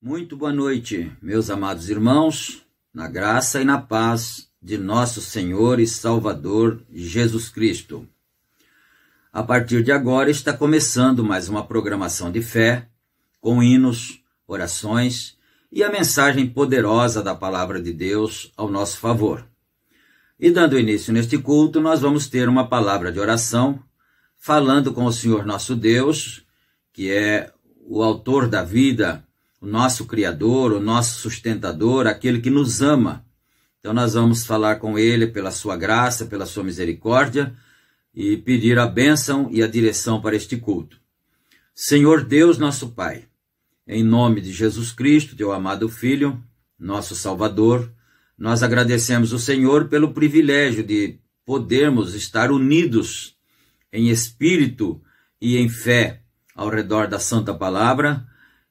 Muito boa noite, meus amados irmãos, na graça e na paz de nosso Senhor e Salvador Jesus Cristo. A partir de agora está começando mais uma programação de fé, com hinos, orações e a mensagem poderosa da Palavra de Deus ao nosso favor. E dando início neste culto, nós vamos ter uma palavra de oração, falando com o Senhor nosso Deus, que é o autor da vida, o nosso Criador, o nosso sustentador, aquele que nos ama. Então nós vamos falar com Ele pela sua graça, pela sua misericórdia e pedir a bênção e a direção para este culto. Senhor Deus, nosso Pai, em nome de Jesus Cristo, teu amado Filho, nosso Salvador, nós agradecemos o Senhor pelo privilégio de podermos estar unidos em espírito e em fé ao redor da Santa Palavra,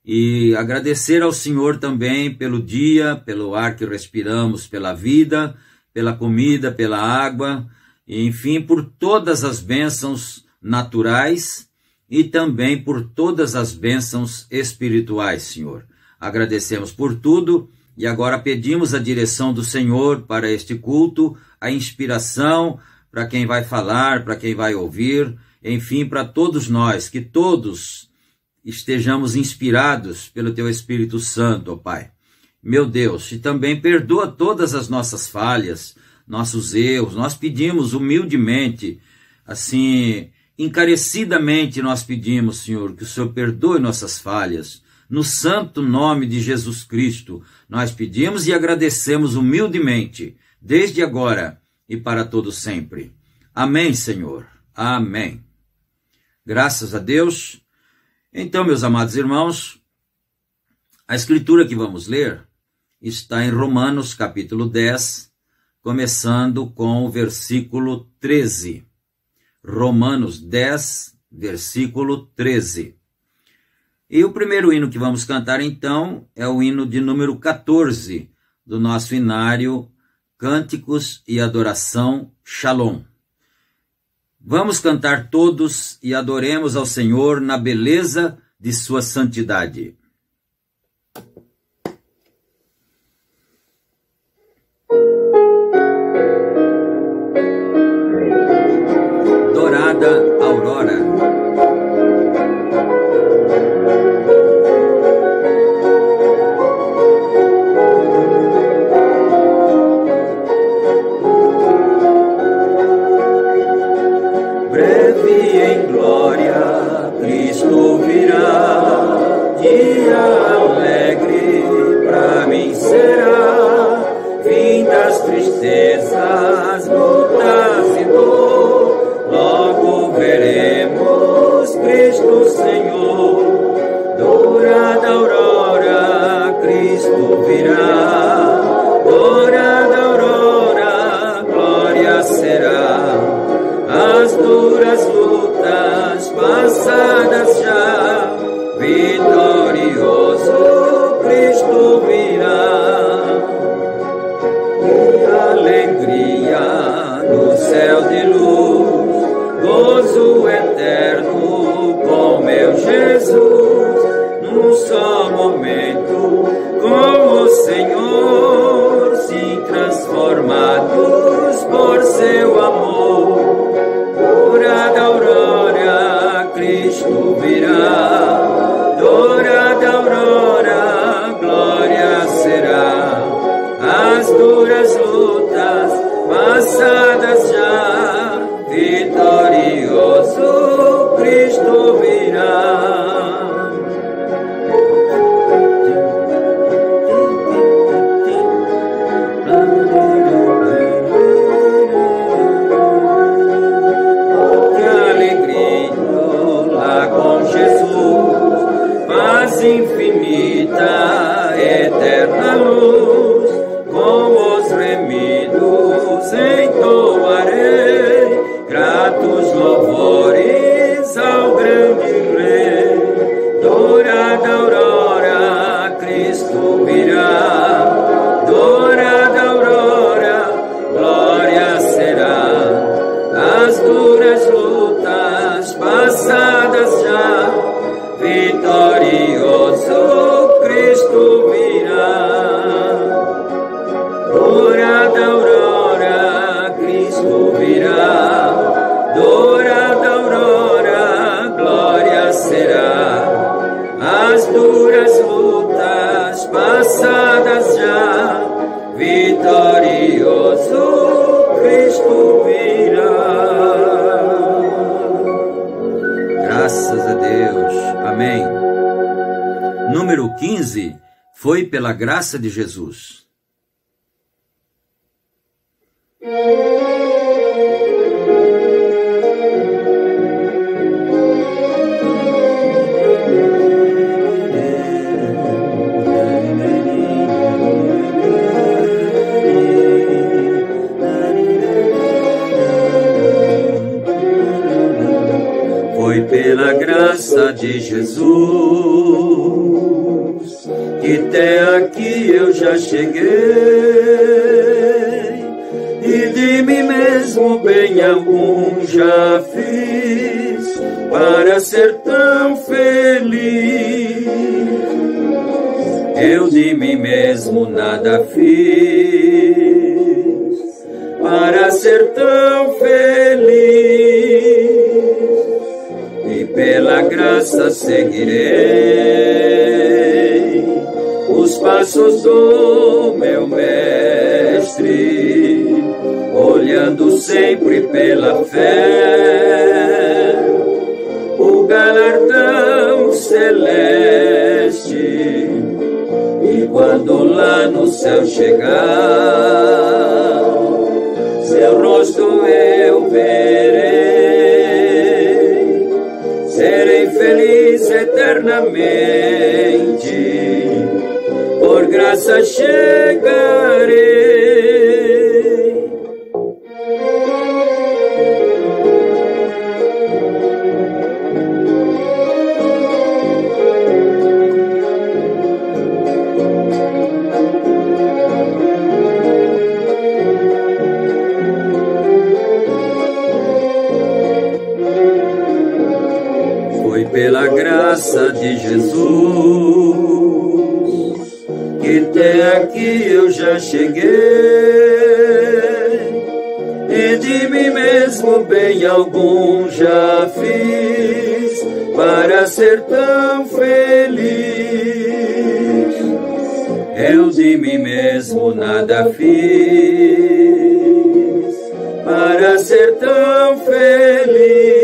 e agradecer ao Senhor também pelo dia, pelo ar que respiramos, pela vida, pela comida, pela água, e, enfim, por todas as bênçãos naturais e também por todas as bênçãos espirituais, Senhor. Agradecemos por tudo e agora pedimos a direção do Senhor para este culto, a inspiração para quem vai falar, para quem vai ouvir, enfim, para todos nós, que todos estejamos inspirados pelo Teu Espírito Santo, ó Pai. Meu Deus, e também perdoa todas as nossas falhas, nossos erros. Nós pedimos humildemente, assim, encarecidamente nós pedimos, Senhor, que o Senhor perdoe nossas falhas. No santo nome de Jesus Cristo, nós pedimos e agradecemos humildemente, desde agora e para todo sempre. Amém, Senhor. Amém. Graças a Deus. Então, meus amados irmãos, a escritura que vamos ler está em Romanos capítulo 10, começando com o versículo 13. Romanos 10, versículo 13. E o primeiro hino que vamos cantar, então, é o hino de número 14 do nosso inário Cânticos e Adoração Shalom. Vamos cantar todos e adoremos ao Senhor na beleza de sua santidade. Dourada aurora. Tristezas, lutas e dor, logo veremos Cristo Senhor. Dourada aurora, Cristo virá. Dourada aurora, glória será. As duras lutas passadas já, vitorioso Cristo virá. Alegria no céu de luz, gozo eterno com meu Jesus, num só momento com o Senhor, sim transformados por seu amor. Dourada aurora, Cristo virá. Dourada aurora, glória será. As duras lutas passadas já, vitorioso Cristo virá. Oh, que alegria lá com Jesus, paz infinita, eterna luz. Com os remidos entoarei gratos louvores ao grande Rei. Dourada aurora, Cristo virá. Dourada aurora, glória será. As duras lutas passadas já, vitorioso Cristo virá. Dourada aurora, Cristo virá. Dourada aurora, glória será. As duras lutas passadas já, vitorioso Cristo virá. Graças a Deus. Amém. Número 15. Foi pela graça de Jesus. Foi pela graça de Jesus que até aqui eu já cheguei. E de mim mesmo bem algum já fiz para ser tão feliz. Eu de mim mesmo nada fiz para ser tão feliz. E pela graça seguirei os passos do meu mestre, olhando sempre pela fé o galardão celeste. E quando lá no céu chegar, seu rosto eu verei. feliz eternamente, por graça chegarei. Pela graça de Jesus, que até aqui eu já cheguei, e de mim mesmo bem algum já fiz, para ser tão feliz. Eu de mim mesmo nada fiz, para ser tão feliz.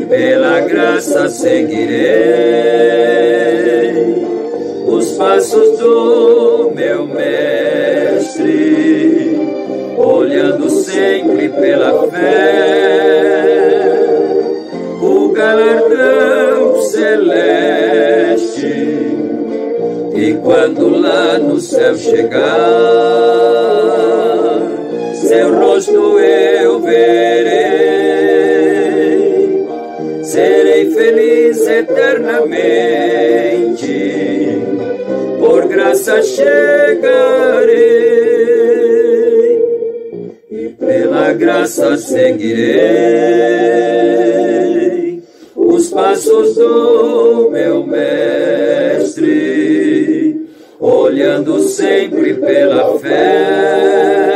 Pela graça seguirei os passos do meu mestre, olhando sempre pela fé o galardão celeste. E quando lá no céu chegar, seu rosto eu verei. Serei feliz eternamente, por graça chegarei, e pela graça seguirei os passos do meu mestre, olhando sempre pela fé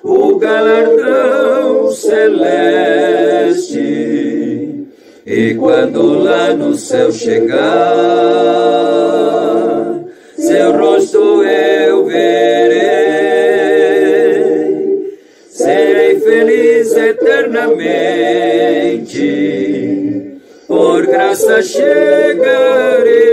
o galardão celeste. E quando lá no céu chegar, seu rosto eu verei. Serei feliz eternamente, por graça chegarei.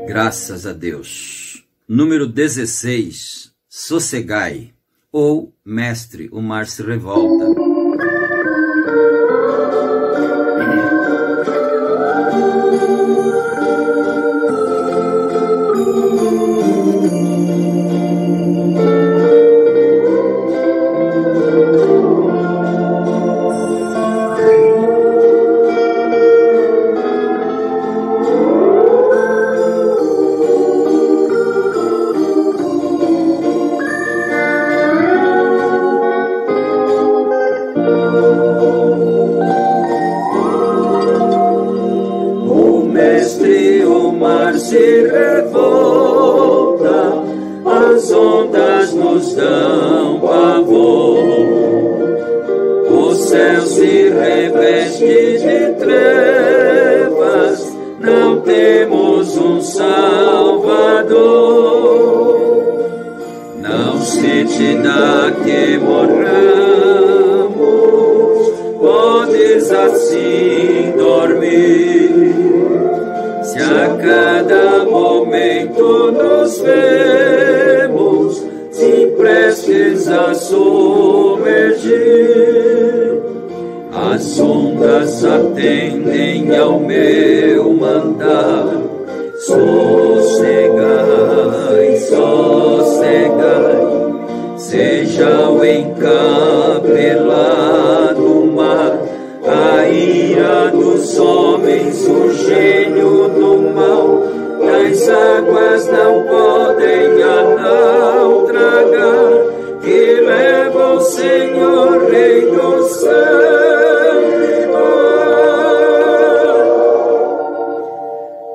Graças a Deus. Número 16. Sossegai, ou Mestre, o mar se revolta. Se revolta, as ondas nos dão pavor, o céu se reveste de trevas, não temos um Salvador. Não se te dá que morramos, podes assim dormir. Se a cada momento nos vemos, se prestes a submergir, as ondas atendem ao meu mandar. Sossegai, sossegai, seja o encapelado mar, a ira dos homens, o gênio do mal, as águas não podem a tragar, que leva o Senhor, Rei do céu e mar.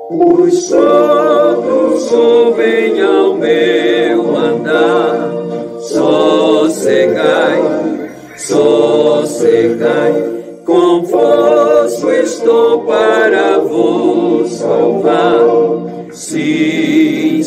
Pois todos ouvem ao meu andar, sossegai, sossegai, convosco estou para vos salvar. Sim,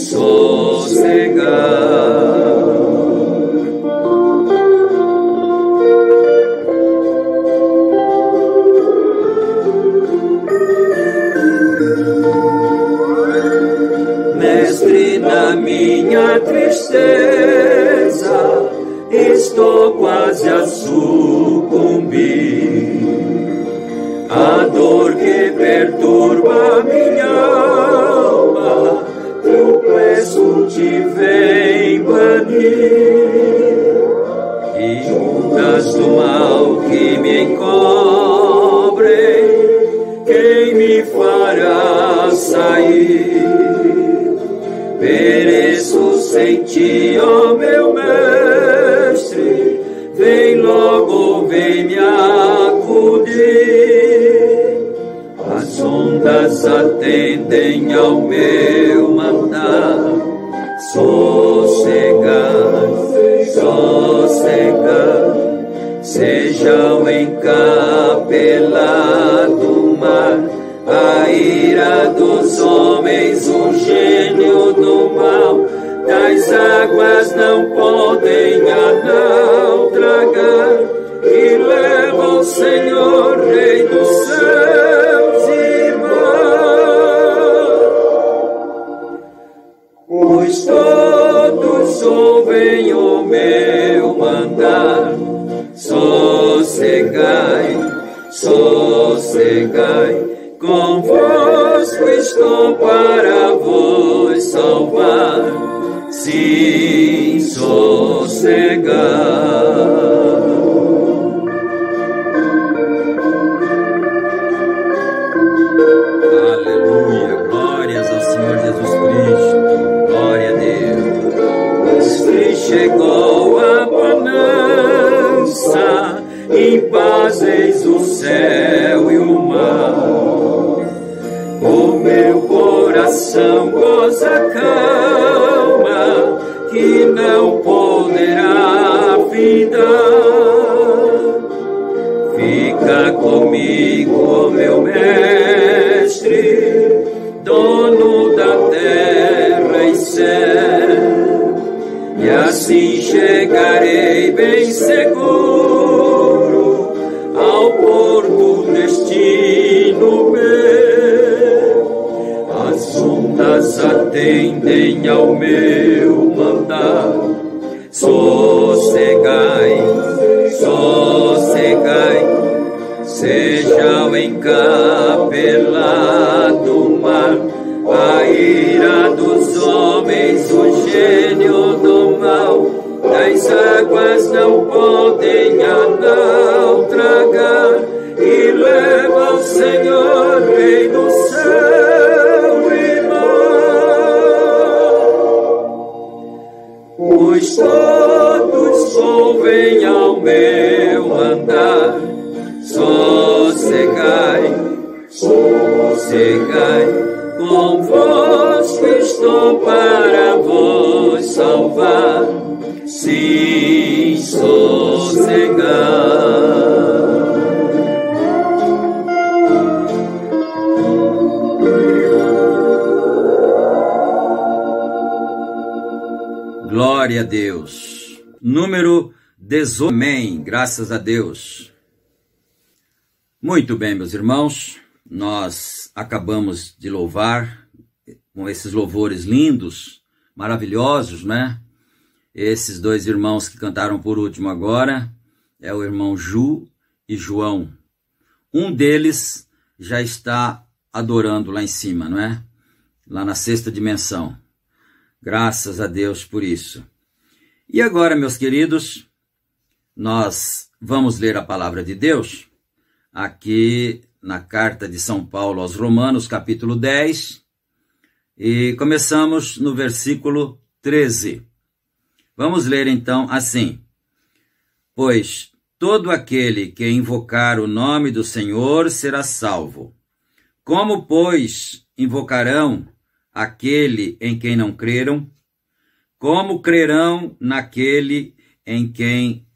estou quase a sucumbir. A dor que perturba minha alma, eu peço te vem banir. E ondas do mal que me encobrem, quem me fará sair? Pereço sem ti, ó meu mestre, vem logo, vem me acudir. As ondas atendem ao meu mandar, sossegai, sossegai, seja o encapelado mar, a ira dos homens, o gênio do mal, das águas não podem a não tragar, e leva o Senhor, Rei dos céus e mar. Pois todos ouvem o meu mandar, sossegai, sossegai, convosco estou para vos salvar, sim, sossegai. Aleluia, glórias ao Senhor Jesus Cristo, glória a Deus. Mestre, chegou a bonança, em paz eis o céu e o mar. O meu coração goza calma, que não poderá findar. Fica comigo, ó meu mestre, dono da terra e céu, e assim chegarei bem seguro ao porto destino meu. As ondas atendem ao meu mandar, sossegai, sossegai, seja o encapelado mar, a ira dos homens, o gênio do mal, das águas não podem a não tragar, e leva o Senhor, Rei do céu e mar. Pois todos ouvem ao meu andar, sossegai, sossegai, convosco estou para vos salvar, sim, sossegai. Glória a Deus. Número 18. Amém. Graças a Deus. Muito bem, meus irmãos. Nós acabamos de louvar com esses louvores lindos, maravilhosos, né? Esses dois irmãos que cantaram por último agora é o irmão Ju e João. Um deles já está adorando lá em cima, não é? Lá na sexta dimensão. Graças a Deus por isso. E agora, meus queridos, nós vamos ler a palavra de Deus aqui na carta de São Paulo aos Romanos, capítulo 10, e começamos no versículo 13. Vamos ler então assim: Pois todo aquele que invocar o nome do Senhor será salvo. Como, pois, invocarão aquele em quem não creram? Como crerão naquele em quem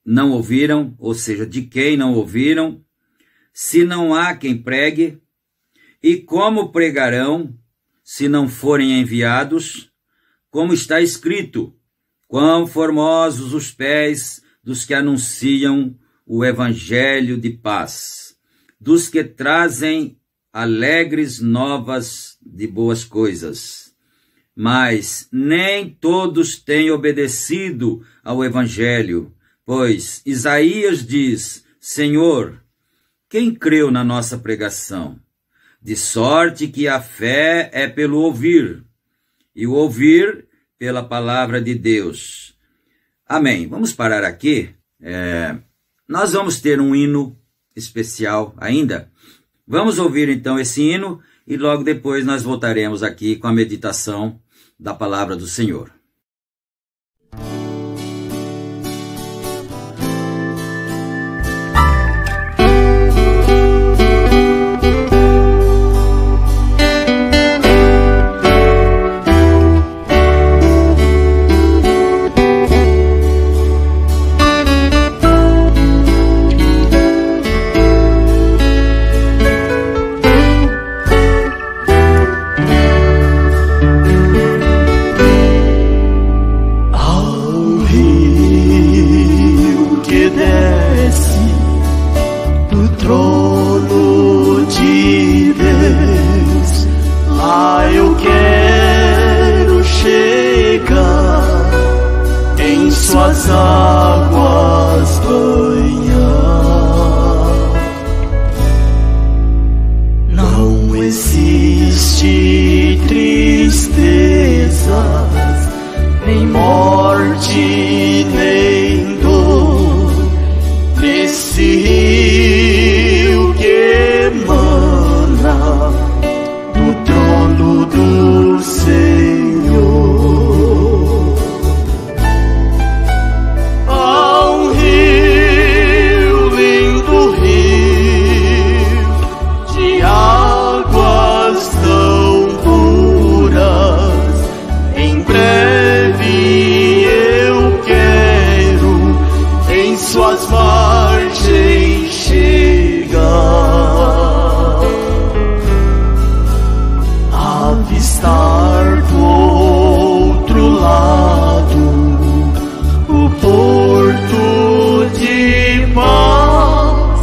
não ouviram, ou seja, de quem não ouviram, se não há quem pregue? E como pregarão, se não forem enviados? Como está escrito: quão formosos os pés dos que anunciam o evangelho de paz, dos que trazem alegres novas de boas coisas. mas nem todos têm obedecido ao Evangelho, pois Isaías diz: Senhor, quem creu na nossa pregação? De sorte que a fé é pelo ouvir, e o ouvir pela palavra de Deus. Amém. Vamos parar aqui. Nós vamos ter um hino especial ainda. Vamos ouvir então esse hino e logo depois nós voltaremos aqui com a meditação da palavra do Senhor. Suas águas banhar. Não existe tristezas, nem morte, nem dor, nesse rio que emana do trono do Senhor. Suas margens chegar, avistar do outro lado o porto de paz,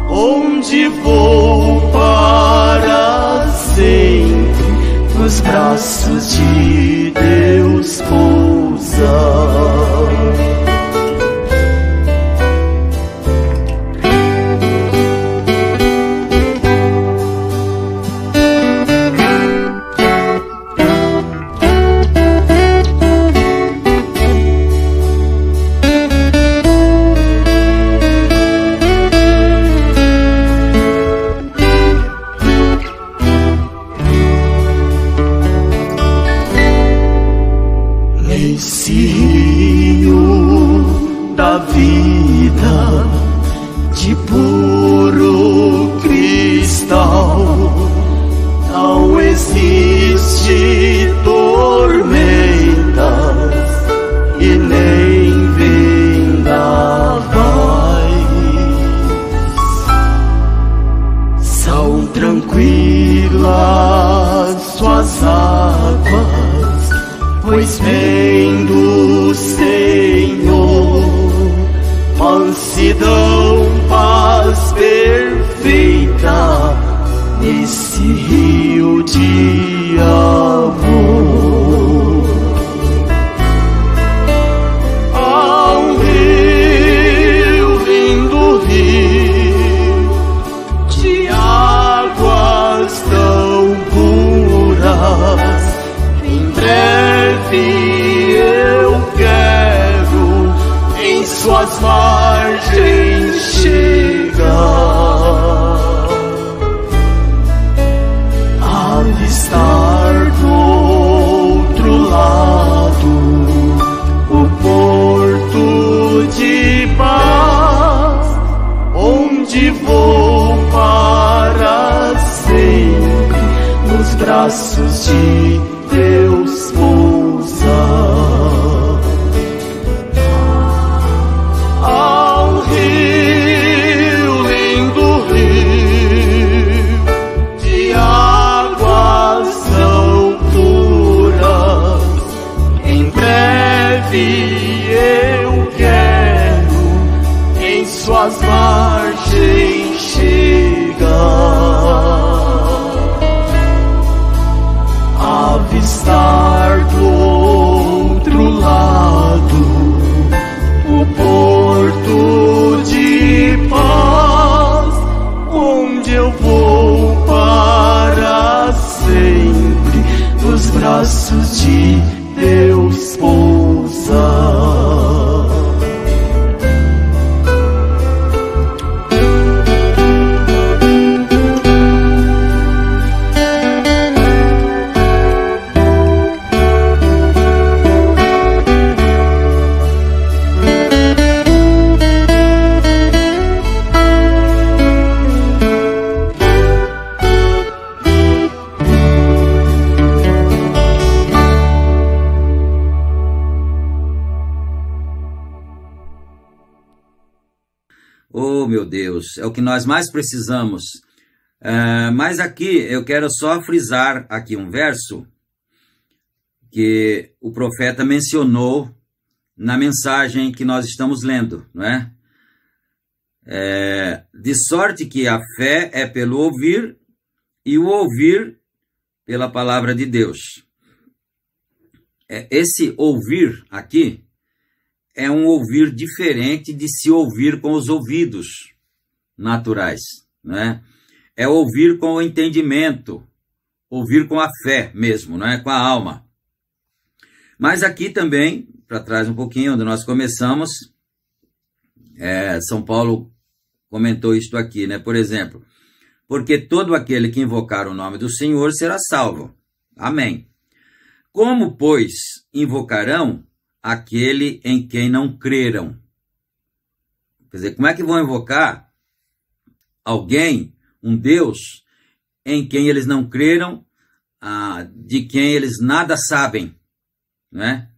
onde vou para sempre nos braços de Deus pousar. Esse rio da vida de puro cristal, não existe tormentas e nem vendavais. São tranquilas suas águas, pois vem do Senhor mansidão, paz perfeita nesse rio de amor. Há um rio, lindo rio, de águas tão puras, em breve eu quero em suas margens chegar, avistar do outro lado o porto de paz, onde vou para sempre nos braços de Deus pousar. Há um rio, lindo rio, de águas tão puras, em breve eu quero em suas margens chegar, avistar Oh, meu Deus, é o que nós mais precisamos. Mas aqui eu quero só frisar aqui um verso que o profeta mencionou na mensagem que nós estamos lendo, não é? De sorte que a fé é pelo ouvir e o ouvir pela palavra de Deus. Esse ouvir aqui é um ouvir diferente de se ouvir com os ouvidos naturais, né? É ouvir com o entendimento, ouvir com a fé mesmo, né? Com a alma. Mas aqui também, para trás um pouquinho, onde nós começamos, São Paulo comentou isto aqui, né? Por exemplo, porque todo aquele que invocar o nome do Senhor será salvo. Amém. Como, pois, invocarão aquele em quem não creram? Quer dizer, como é que vão invocar alguém, um Deus, em quem eles não creram, de quem eles nada sabem, né?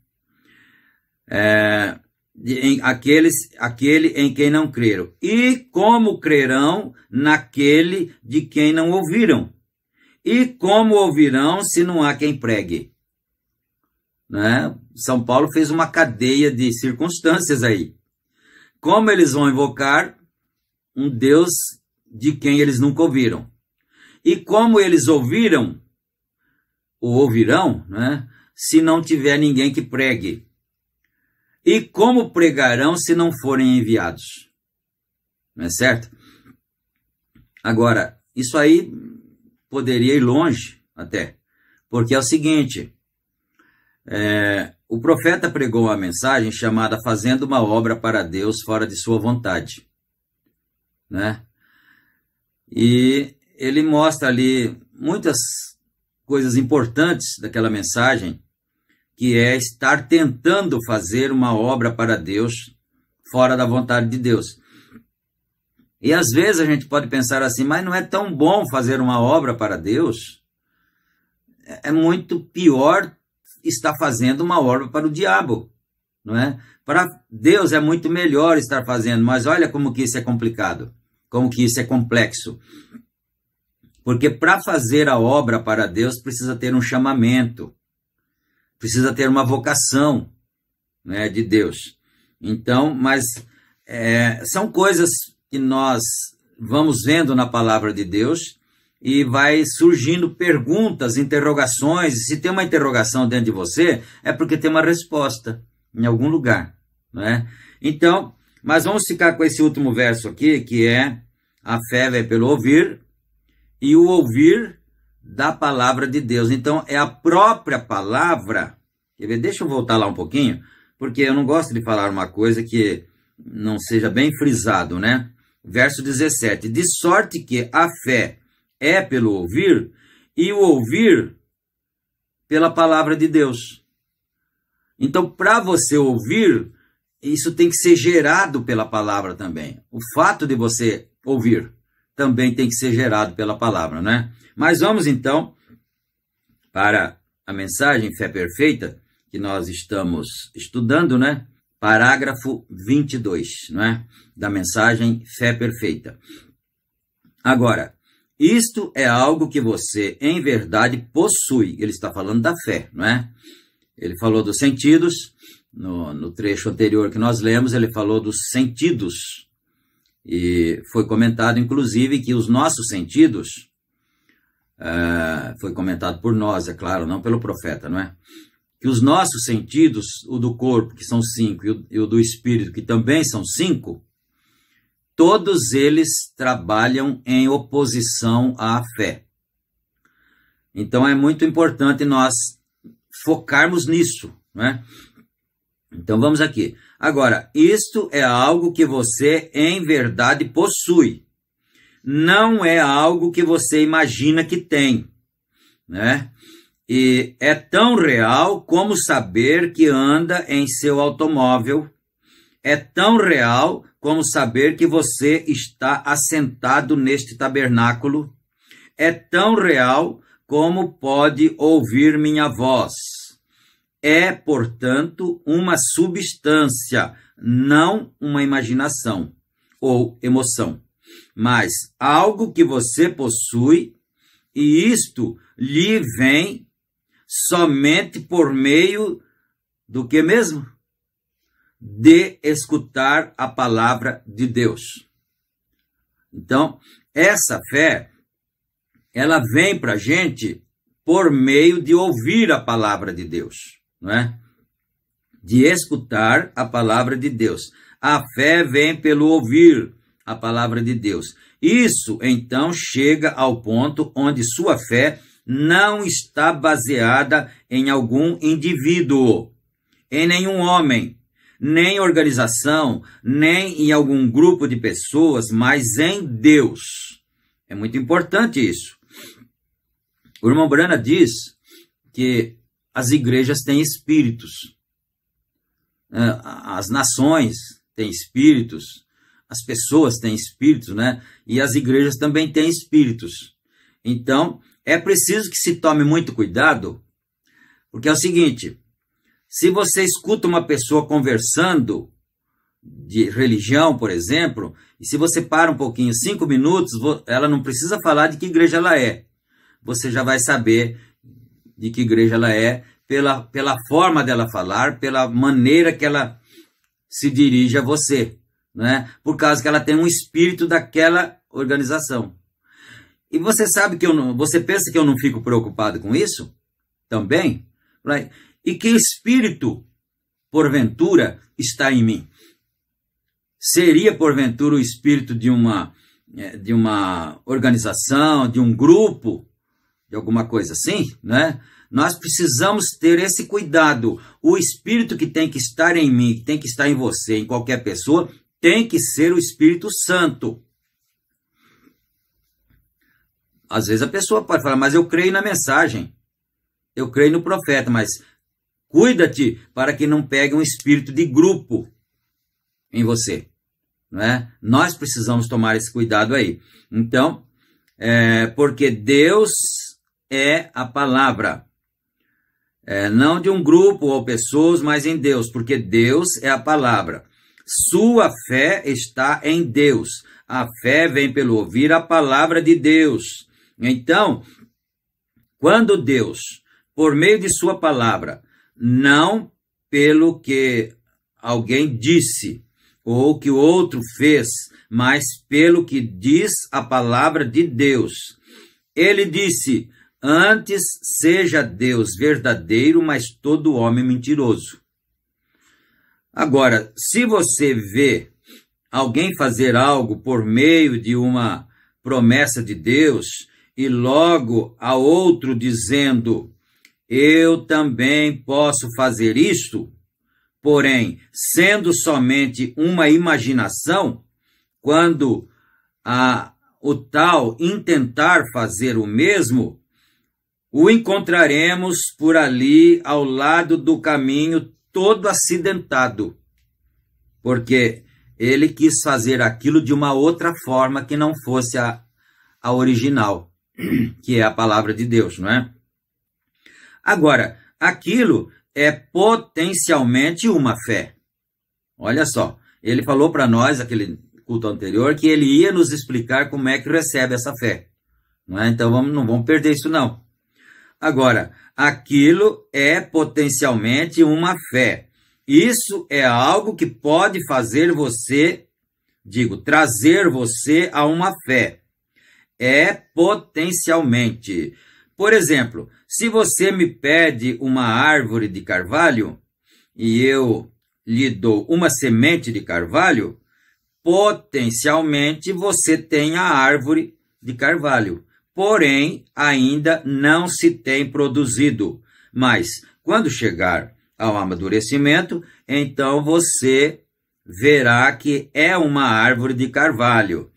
Aquele em quem não creram. E como crerão naquele de quem não ouviram? E como ouvirão se não há quem pregue? Né? São Paulo fez uma cadeia de circunstâncias aí. Como eles vão invocar um Deus de quem eles nunca ouviram? E como eles ouvirão, ou ouvirão, né, se não tiver ninguém que pregue? E como pregarão se não forem enviados? Não é certo? Agora, isso aí poderia ir longe até, porque é o seguinte, o profeta pregou uma mensagem chamada Fazendo uma Obra para Deus Fora de Sua Vontade, né? E ele mostra ali muitas coisas importantes daquela mensagem, que é estar tentando fazer uma obra para Deus fora da vontade de Deus. E às vezes a gente pode pensar assim, mas não é tão bom fazer uma obra para Deus? É muito pior estar fazendo uma obra para o diabo, não é? Para Deus é muito melhor estar fazendo, mas olha como que isso é complicado, como que isso é complexo. Porque para fazer a obra para Deus precisa ter um chamamento, precisa ter uma vocação, né, de Deus. Então, mas são coisas que nós vamos vendo na palavra de Deus e vai surgindo perguntas, interrogações. E se tem uma interrogação dentro de você, é porque tem uma resposta em algum lugar, não é? Então, mas vamos ficar com esse último verso aqui, que é: a fé vem pelo ouvir e o ouvir da palavra de Deus. Então, é a própria palavra. Quer ver? Deixa eu voltar lá um pouquinho, porque eu não gosto de falar uma coisa que não seja bem frisado, né? Verso 17. De sorte que a fé é pelo ouvir, e o ouvir pela palavra de Deus. Então, para você ouvir, isso tem que ser gerado pela palavra também. O fato de você ouvir também tem que ser gerado pela palavra, né? Mas vamos então para a mensagem Fé Perfeita, que nós estamos estudando, né? Parágrafo 22, não é? Da mensagem Fé Perfeita. Agora, isto é algo que você, em verdade, possui. Ele está falando da fé, não é? Ele falou dos sentidos. No trecho anterior que nós lemos, ele falou dos sentidos. E foi comentado, inclusive, que os nossos sentidos, foi comentado por nós, é claro, não pelo profeta, não é? Que os nossos sentidos, o do corpo, que são 5, e o do espírito, que também são 5, todos eles trabalham em oposição à fé. Então é muito importante nós focarmos nisso, não é? Então vamos aqui. Agora, isto é algo que você em verdade possui. Não é algo que você imagina que tem, né? E é tão real como saber que anda em seu automóvel. É tão real como saber que você está assentado neste tabernáculo. É tão real como pode ouvir minha voz. É, portanto, uma substância, não uma imaginação. ou emoção, mas algo que você possui, e isto lhe vem somente por meio do que mesmo? De escutar a palavra de Deus. Então, essa fé, ela vem para a gente por meio de ouvir a palavra de Deus, não é? De escutar a palavra de Deus. A fé vem pelo ouvir a palavra de Deus. Isso, então, chega ao ponto onde sua fé não está baseada em algum indivíduo, em nenhum homem, nem organização, nem em algum grupo de pessoas, mas em Deus. É muito importante isso. O irmão Brana diz que as igrejas têm espíritos, as nações têm espíritos, as pessoas têm espíritos, né? E as igrejas também têm espíritos. Então, é preciso que se tome muito cuidado, porque é o seguinte: se você escuta uma pessoa conversando de religião, por exemplo, e se você para um pouquinho, 5 minutos, ela não precisa falar de que igreja ela é. Você já vai saber de que igreja ela é pela forma dela falar, pela maneira que ela se dirige a você, né? Por causa que ela tem um espírito daquela organização. E você sabe que você pensa que eu não fico preocupado com isso? Também? E que espírito, porventura, está em mim? Seria, porventura, o espírito de uma organização, de um grupo, de alguma coisa assim, né? Nós precisamos ter esse cuidado. O espírito que tem que estar em mim, que tem que estar em você, em qualquer pessoa, tem que ser o Espírito Santo. Às vezes a pessoa pode falar, mas eu creio na mensagem, eu creio no profeta, mas cuida-te para que não pegue um espírito de grupo em você, não é? Nós precisamos tomar esse cuidado aí. Então, porque Deus é a palavra, não de um grupo ou pessoas, mas em Deus, porque Deus é a palavra. Sua fé está em Deus. A fé vem pelo ouvir a palavra de Deus. Então, quando Deus, por meio de sua palavra, não pelo que alguém disse ou que o outro fez, mas pelo que diz a palavra de Deus, ele disse: antes seja Deus verdadeiro, mas todo homem mentiroso. Agora, se você vê alguém fazer algo por meio de uma promessa de Deus e logo a outro dizendo: eu também posso fazer isto, porém, sendo somente uma imaginação, quando o tal intentar fazer o mesmo, o encontraremos por ali ao lado do caminho todo acidentado, porque ele quis fazer aquilo de uma outra forma que não fosse a original, que é a palavra de Deus, não é? Agora, aquilo é potencialmente uma fé. Olha só, ele falou para nós, aquele culto anterior, que ele ia nos explicar como é que recebe essa fé, não é? Então não vamos perder isso não. Agora, aquilo é potencialmente uma fé. Isso é algo que pode fazer você, trazer você a uma fé. É potencialmente. Por exemplo, se você me pede uma árvore de carvalho e eu lhe dou uma semente de carvalho, potencialmente você tem a árvore de carvalho. Porém, ainda não se tem produzido. Mas, quando chegar ao amadurecimento, então você verá que é uma árvore de carvalho.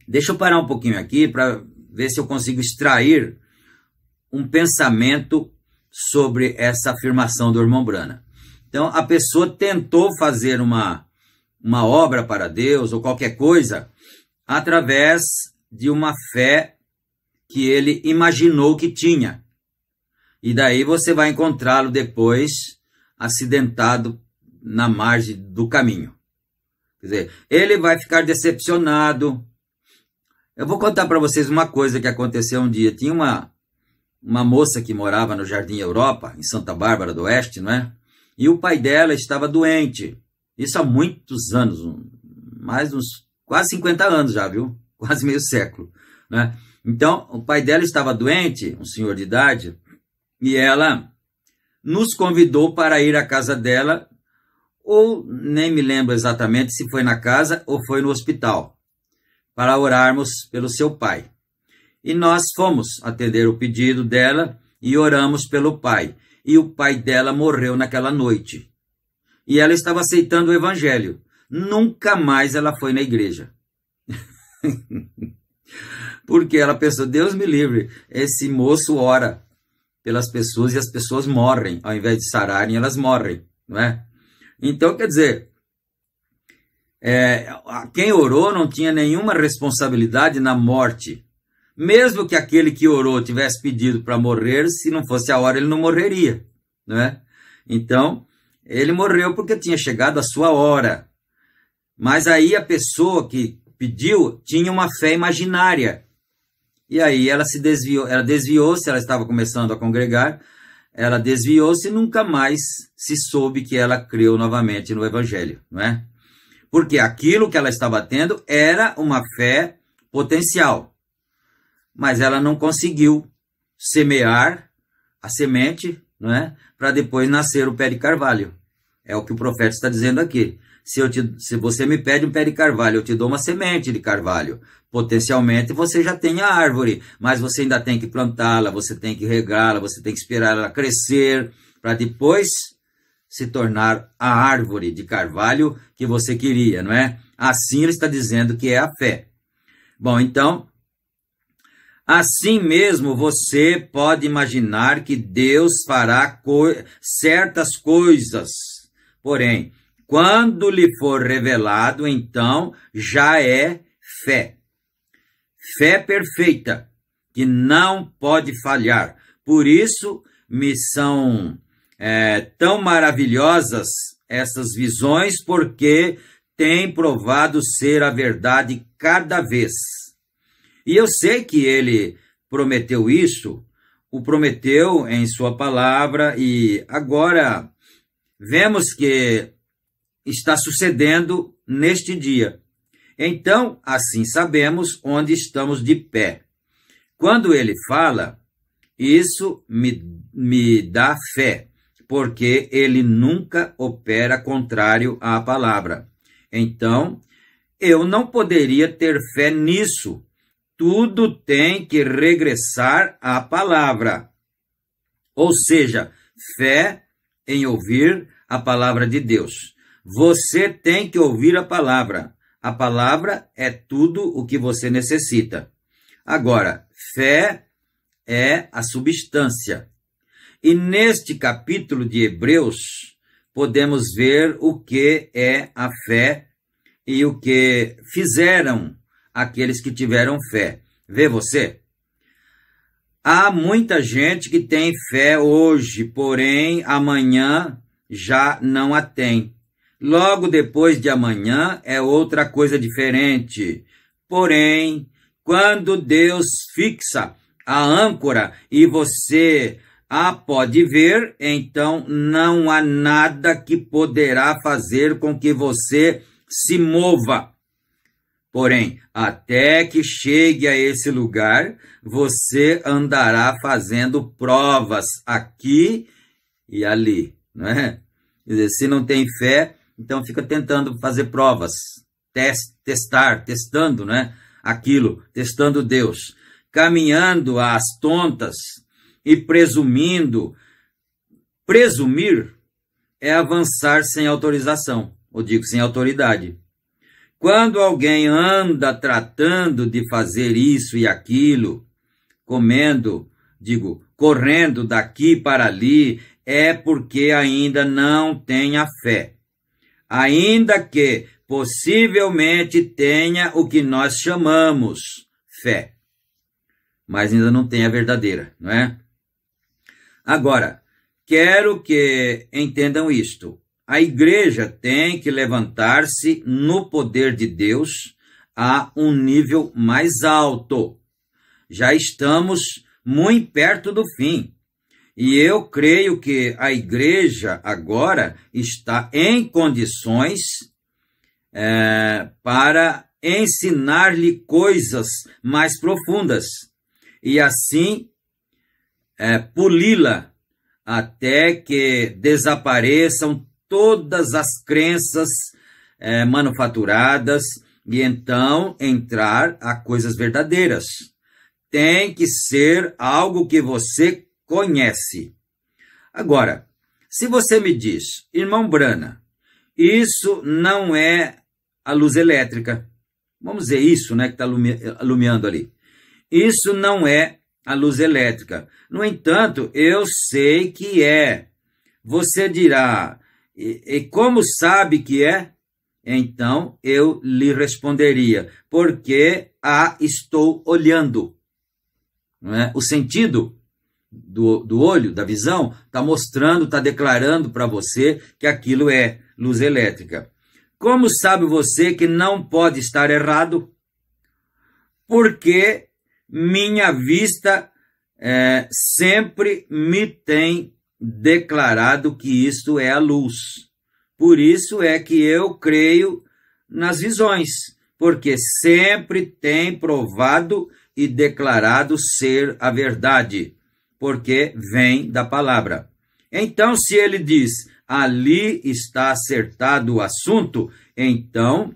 Deixa eu parar um pouquinho aqui para ver se eu consigo extrair um pensamento sobre essa afirmação do irmão Brana. Então, a pessoa tentou fazer uma obra para Deus ou qualquer coisa através de uma fé que ele imaginou que tinha. E daí você vai encontrá-lo depois acidentado na margem do caminho. Quer dizer, ele vai ficar decepcionado. Eu vou contar para vocês uma coisa que aconteceu um dia. Tinha uma moça que morava no Jardim Europa, em Santa Bárbara do Oeste, não é? E o pai dela estava doente. Isso há muitos anos, mais uns quase 50 anos já, viu? Quase meio século, né? Então, o pai dela estava doente, um senhor de idade, e ela nos convidou para ir à casa dela, ou nem me lembro exatamente se foi na casa ou foi no hospital, para orarmos pelo seu pai. E nós fomos atender o pedido dela e oramos pelo pai. E o pai dela morreu naquela noite. E ela estava aceitando o evangelho. Nunca mais ela foi na igreja. Porque ela pensou, Deus me livre, esse moço ora pelas pessoas e as pessoas morrem. Ao invés de sararem, elas morrem, não é? Então, quer dizer, quem orou não tinha nenhuma responsabilidade na morte. Mesmo que aquele que orou tivesse pedido para morrer, se não fosse a hora, ele não morreria, não é? Então, ele morreu porque tinha chegado a sua hora. Mas aí a pessoa que pediu tinha uma fé imaginária. E aí ela se desviou, ela desviou-se, ela estava começando a congregar, ela desviou-se e nunca mais se soube que ela creu novamente no evangelho, não é? Porque aquilo que ela estava tendo era uma fé potencial. Mas ela não conseguiu semear a semente, não é? Para depois nascer o pé de carvalho. É o que o profeta está dizendo aqui. Se você me pede um pé de carvalho, eu te dou uma semente de carvalho. Potencialmente você já tem a árvore, mas você ainda tem que plantá-la, você tem que regá-la, você tem que esperar ela crescer, para depois se tornar a árvore de carvalho que você queria, não é? Assim ele está dizendo que é a fé. Bom, então, assim mesmo você pode imaginar que Deus fará certas coisas, porém, quando lhe for revelado, então já é fé. Fé perfeita, que não pode falhar. Por isso, me são tão maravilhosas essas visões, porque tem provado ser a verdade cada vez. E eu sei que ele prometeu isso, o prometeu em sua palavra, e agora vemos que está sucedendo neste dia. Então, assim sabemos onde estamos de pé. Quando ele fala, isso me dá fé, porque ele nunca opera contrário à palavra. Então, eu não poderia ter fé nisso. Tudo tem que regressar à palavra. Ou seja, fé em ouvir a palavra de Deus. Você tem que ouvir a palavra. A palavra é tudo o que você necessita. Agora, fé é a substância. E neste capítulo de Hebreus, podemos ver o que é a fé e o que fizeram aqueles que tiveram fé. Vê você? Há muita gente que tem fé hoje, porém amanhã já não a tem. Logo depois de amanhã é outra coisa diferente. Porém, quando Deus fixa a âncora e você a pode ver, então não há nada que poderá fazer com que você se mova. Porém, até que chegue a esse lugar, você andará fazendo provas aqui e ali, não é? Quer dizer, se não tem fé, então fica tentando fazer provas, testando, né? Aquilo, testando Deus, caminhando às tontas e presumindo. Presumir é avançar sem autorização, ou digo, sem autoridade. Quando alguém anda tratando de fazer isso e aquilo, correndo daqui para ali, é porque ainda não tem a fé. Ainda que possivelmente tenha o que nós chamamos fé, mas ainda não tem a verdadeira, não é? Agora, quero que entendam isto. a igreja tem que levantar-se no poder de Deus a um nível mais alto. Já estamos muito perto do fim. E eu creio que a igreja agora está em condições para ensinar-lhe coisas mais profundas e assim poli-la até que desapareçam todas as crenças manufaturadas e então entrar a coisas verdadeiras. Tem que ser algo que você conhece. Agora, se você me diz, irmão Brana, isso não é a luz elétrica. Vamos dizer isso, né, que está alumiando ali. Isso não é a luz elétrica. No entanto, eu sei que é. Você dirá, e como sabe que é? Então, eu lhe responderia, porque estou olhando. Não é? O sentido do olho, da visão, está mostrando, está declarando para você que aquilo é luz elétrica. Como sabe você que não pode estar errado? Porque minha vista sempre me tem declarado que isto é a luz. Por isso é que eu creio nas visões, porque sempre tem provado e declarado ser a verdade, porque vem da palavra. Então, se ele diz, ali está acertado o assunto, então,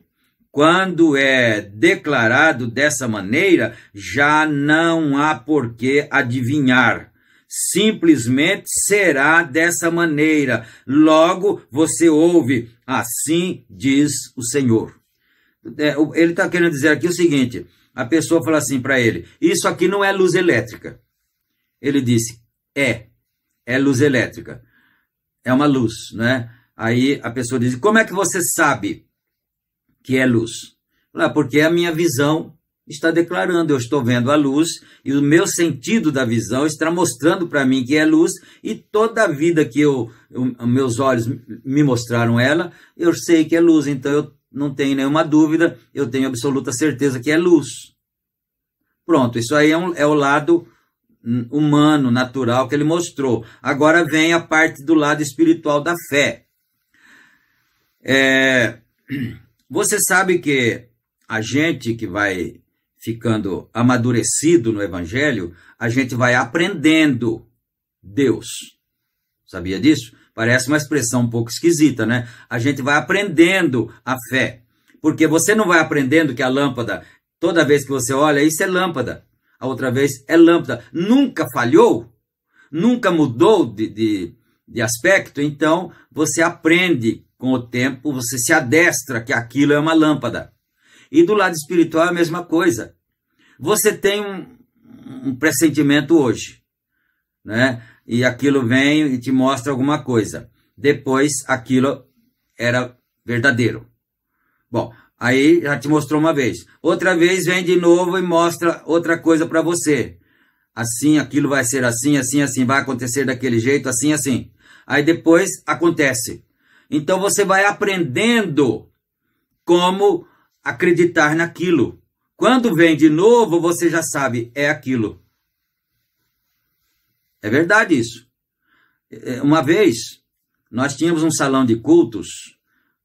quando é declarado dessa maneira, já não há por que adivinhar. Simplesmente será dessa maneira. Logo, você ouve, assim diz o Senhor. Ele está querendo dizer aqui o seguinte, a pessoa fala assim para ele, isso aqui não é luz elétrica. Ele disse, é luz elétrica. É uma luz, né? Aí a pessoa diz, como é que você sabe que é luz? Porque a minha visão está declarando, eu estou vendo a luz e o meu sentido da visão está mostrando para mim que é luz e toda a vida que meus olhos me mostraram ela, eu sei que é luz, então eu não tenho nenhuma dúvida, eu tenho absoluta certeza que é luz. Pronto, isso aí é o lado humano, natural que ele mostrou. Agora vem a parte do lado espiritual da fé. Você sabe que a gente que vai ficando amadurecido no Evangelho, a gente vai aprendendo Deus. Sabia disso? Parece uma expressão um pouco esquisita, né? A gente vai aprendendo a fé. Porque você não vai aprendendo que a lâmpada, toda vez que você olha, isso é lâmpada. A outra vez é lâmpada. Nunca falhou, nunca mudou de aspecto, então você aprende com o tempo, você se adestra que aquilo é uma lâmpada. E do lado espiritual é a mesma coisa. Você tem um pressentimento hoje, né? E aquilo vem e te mostra alguma coisa. Depois aquilo era verdadeiro. Bom, aí já te mostrou uma vez. Outra vez vem de novo e mostra outra coisa para você. Assim, aquilo vai ser assim, assim, assim, vai acontecer daquele jeito, assim, assim. Aí depois acontece. Então você vai aprendendo como acreditar naquilo. Quando vem de novo, você já sabe, é aquilo. É verdade isso. Uma vez, nós tínhamos um salão de cultos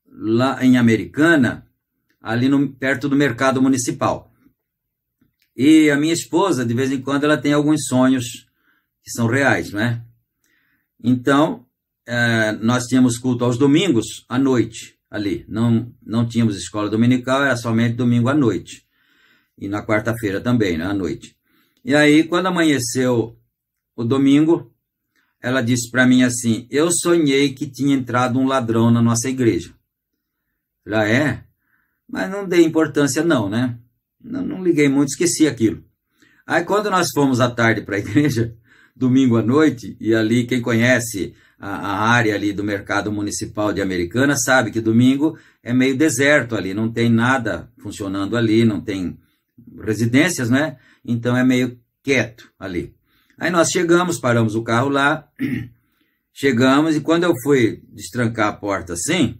lá em Americana, ali perto do mercado municipal. E a minha esposa, de vez em quando, ela tem alguns sonhos que são reais, não é? Então, nós tínhamos culto aos domingos, à noite, ali. Não tínhamos escola dominical, era somente domingo à noite. E na quarta-feira também, né, à noite. E aí, quando amanheceu o domingo, ela disse para mim assim, eu sonhei que tinha entrado um ladrão na nossa igreja. Já é? Mas não dei importância não, né? Não liguei muito, esqueci aquilo. Aí quando nós fomos à tarde para a igreja, domingo à noite, e ali quem conhece a área ali do mercado municipal de Americana sabe que domingo é meio deserto ali, não tem nada funcionando ali, não tem residências, né? Então é meio quieto ali. Aí nós chegamos, paramos o carro lá, chegamos e quando eu fui destrancar a porta assim,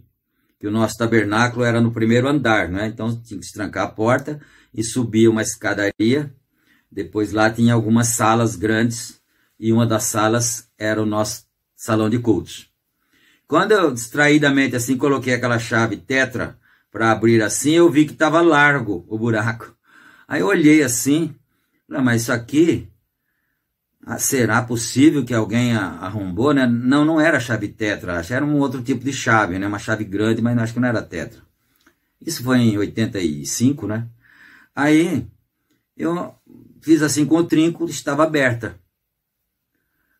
que o nosso tabernáculo era no primeiro andar, né? Então tinha que destrancar a porta e subir uma escadaria. Depois lá tinha algumas salas grandes e uma das salas era o nosso salão de cultos. Quando eu distraidamente assim coloquei aquela chave tetra para abrir assim, eu vi que estava largo o buraco. Aí eu olhei assim, mas isso aqui, será possível que alguém arrombou, né? Não, não era chave tetra, acho que era um outro tipo de chave, né? Uma chave grande, mas acho que não era tetra. Isso foi em 85, né? Aí eu fiz assim com o trinco, estava aberta.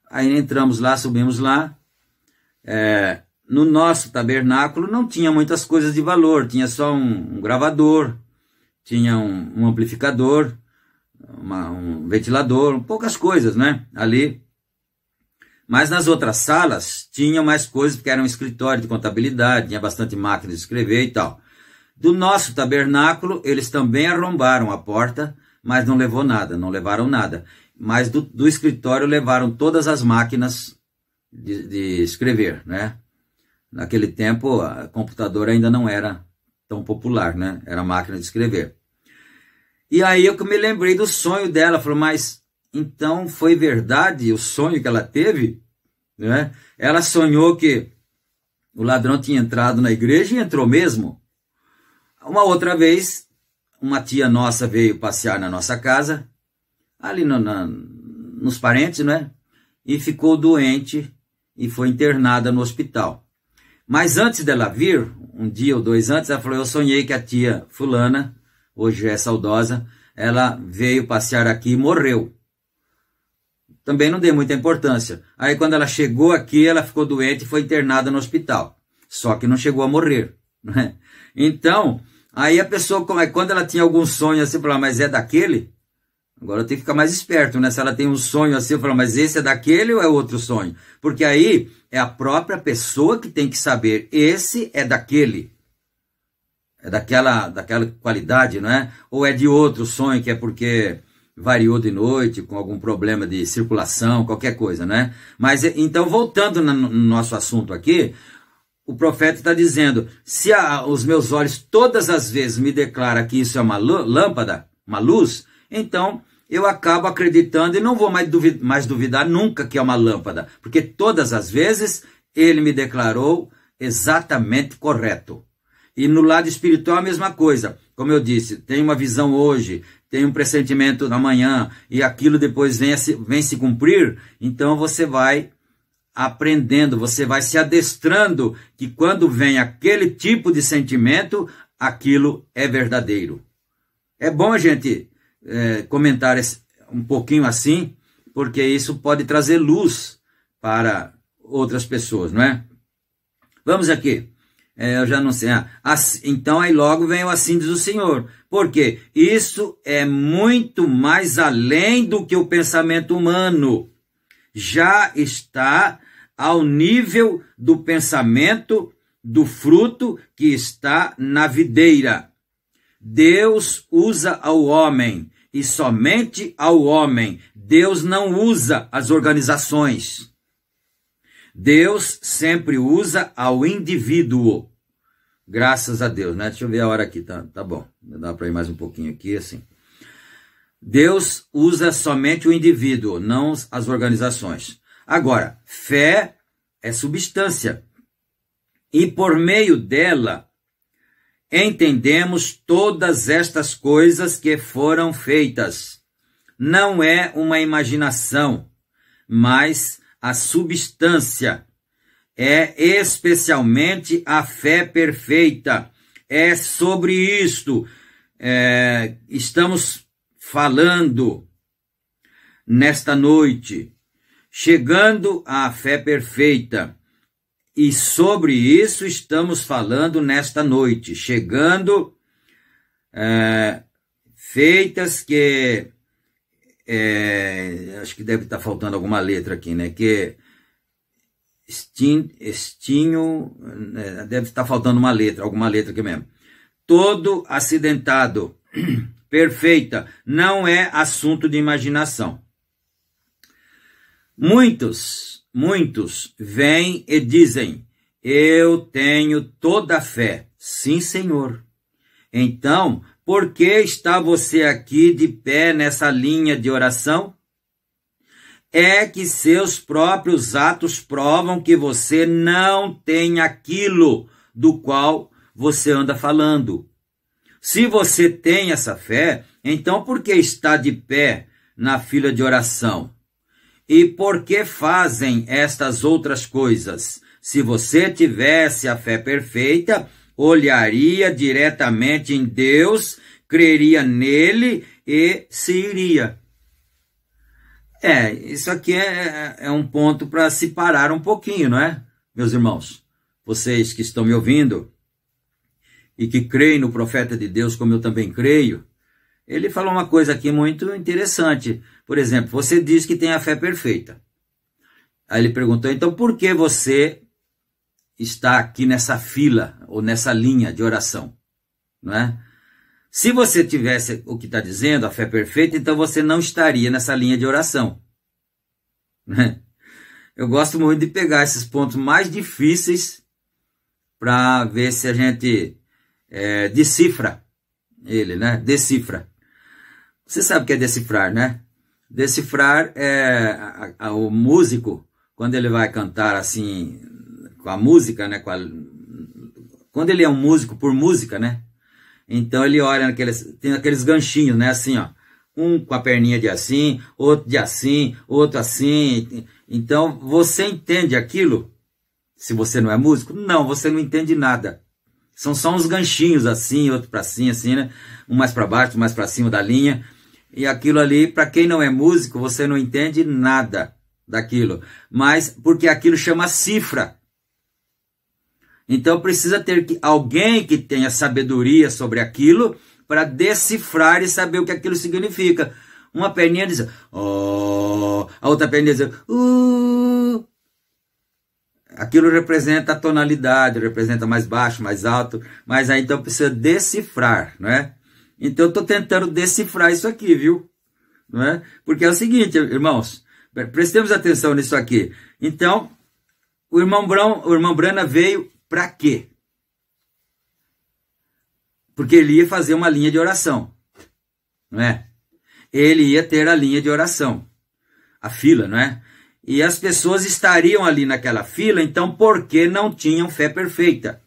Aí entramos lá, subimos lá. No nosso tabernáculo não tinha muitas coisas de valor, tinha só um gravador, tinha um amplificador, um ventilador, poucas coisas, né, ali. Mas nas outras salas tinham mais coisas, porque era um escritório de contabilidade, tinha bastante máquina de escrever e tal. Do nosso tabernáculo, eles também arrombaram a porta, mas não levou nada, não levaram nada. Mas do escritório levaram todas as máquinas de escrever, né. Naquele tempo, o computador ainda não era tão popular, né, era máquina de escrever. E aí eu me lembrei do sonho dela, falou, mas então foi verdade o sonho que ela teve? Né? Ela sonhou que o ladrão tinha entrado na igreja e entrou mesmo. Uma outra vez, uma tia nossa veio passear na nossa casa, ali nos parentes, né? E ficou doente e foi internada no hospital. Mas antes dela vir, um dia ou dois antes, ela falou, eu sonhei que a tia fulana, hoje é saudosa, ela veio passear aqui e morreu. Também não dei muita importância. Aí quando ela chegou aqui, ela ficou doente e foi internada no hospital. Só que não chegou a morrer. Né? Então, aí a pessoa, quando ela tinha algum sonho assim, falava, mas é daquele? Agora eu tenho que ficar mais esperto, né? Se ela tem um sonho assim, eu falo, mas esse é daquele ou é outro sonho? Porque aí é a própria pessoa que tem que saber, esse é daquele. É daquela qualidade, não é? Ou é de outro sonho, que é porque variou de noite, com algum problema de circulação, qualquer coisa, né? Mas, então, voltando no nosso assunto aqui, o profeta está dizendo, se os meus olhos todas as vezes me declaram que isso é uma lâmpada, uma luz, então eu acabo acreditando e não vou mais duvidar nunca que é uma lâmpada, porque todas as vezes ele me declarou exatamente correto. E no lado espiritual a mesma coisa. Como eu disse, tem uma visão hoje, tem um pressentimento amanhã, e aquilo depois vem se cumprir, então você vai aprendendo, você vai se adestrando que quando vem aquele tipo de sentimento, aquilo é verdadeiro. É bom a gente comentar um pouquinho assim, porque isso pode trazer luz para outras pessoas, não é? Vamos aqui. Eu já não sei. Então aí logo vem o assim diz o Senhor. Porque isso é muito mais além do que o pensamento humano. Já está ao nível do pensamento do fruto que está na videira. Deus usa ao homem e somente ao homem. Deus não usa as organizações. Deus sempre usa ao indivíduo. Graças a Deus, né? Deixa eu ver a hora aqui, tá bom. Dá para ir mais um pouquinho aqui, assim. Deus usa somente o indivíduo, não as organizações. Agora, fé é substância. E por meio dela, entendemos todas estas coisas que foram feitas. Não é uma imaginação, mas a substância. É especialmente a fé perfeita. É sobre isto. Estamos falando nesta noite. Chegando à fé perfeita. E sobre isso estamos falando nesta noite. Chegando, feitas que... acho que deve estar faltando alguma letra aqui, né? Que... deve estar faltando uma letra, alguma letra aqui mesmo. Todo acidentado, perfeita, não é assunto de imaginação. Muitos muitos vêm e dizem: eu tenho toda a fé. Sim, Senhor. Então, por que está você aqui de pé nessa linha de oração? É que seus próprios atos provam que você não tem aquilo do qual você anda falando. Se você tem essa fé, então por que está de pé na fila de oração? E por que fazem estas outras coisas? Se você tivesse a fé perfeita, olharia diretamente em Deus, creria nele e se iria. Isso aqui é um ponto para se parar um pouquinho, não é, meus irmãos? Vocês que estão me ouvindo e que creem no profeta de Deus, como eu também creio, ele falou uma coisa aqui muito interessante. Por exemplo, você diz que tem a fé perfeita. Aí ele perguntou, então por que você está aqui nessa fila ou nessa linha de oração? Não é? Se você tivesse o que está dizendo, a fé perfeita, então você não estaria nessa linha de oração. Eu gosto muito de pegar esses pontos mais difíceis para ver se a gente decifra ele, né? Decifra. Você sabe o que é decifrar, né? Decifrar é o músico, quando ele vai cantar assim, com a música, né? Quando ele é um músico por música, né? Então ele olha tem aqueles ganchinhos, né? Assim, ó. Um com a perninha de assim, outro de assim, outro assim. Então você entende aquilo? Se você não é músico? Não, você não entende nada. São só uns ganchinhos assim, outro para assim, né? Um mais para baixo, mais para cima da linha. E aquilo ali, para quem não é músico, você não entende nada daquilo. Mas porque aquilo chama cifra. Então precisa ter alguém que tenha sabedoria sobre aquilo para decifrar e saber o que aquilo significa. Uma perninha diz, oh, a outra perninha diz, Aquilo representa a tonalidade, representa mais baixo, mais alto, mas aí então precisa decifrar, não é? Então eu estou tentando decifrar isso aqui, viu? Não é? Porque é o seguinte, irmãos, prestemos atenção nisso aqui. Então, o irmão Brana veio para quê? Porque ele ia fazer uma linha de oração, não é? Ele ia ter a linha de oração, a fila, não é? E as pessoas estariam ali naquela fila, então por que não tinham fé perfeita?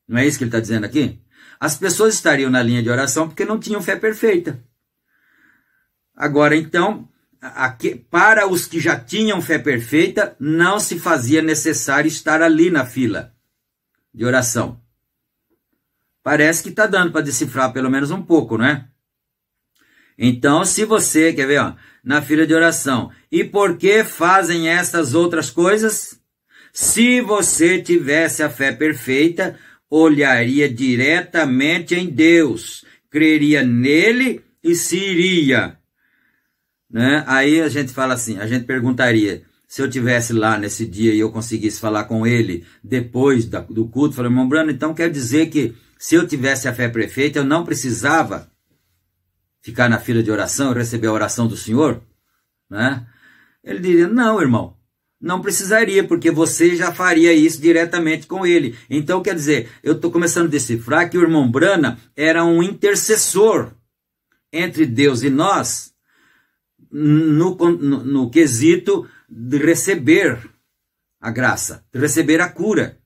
Não é isso que ele está dizendo aqui? As pessoas estariam na linha de oração porque não tinham fé perfeita. Agora, então, para os que já tinham fé perfeita, não se fazia necessário estar ali na fila de oração. Parece que está dando para decifrar pelo menos um pouco, não é? Então, se você, quer ver, ó, na fila de oração, e por que fazem essas outras coisas? Se você tivesse a fé perfeita, olharia diretamente em Deus, creria nele e se iria. Né? Aí a gente fala assim, a gente perguntaria, se eu tivesse lá nesse dia e eu conseguisse falar com ele depois do culto, falei, irmão Brano, então quer dizer que se eu tivesse a fé perfeita, eu não precisava ficar na fila de oração e receber a oração do Senhor? Né? Ele diria, não, irmão, não precisaria, porque você já faria isso diretamente com ele. Então, quer dizer, eu estou começando a decifrar que o irmão Brana era um entre Deus e nós, no quesito de receber a graça, de receber a cura.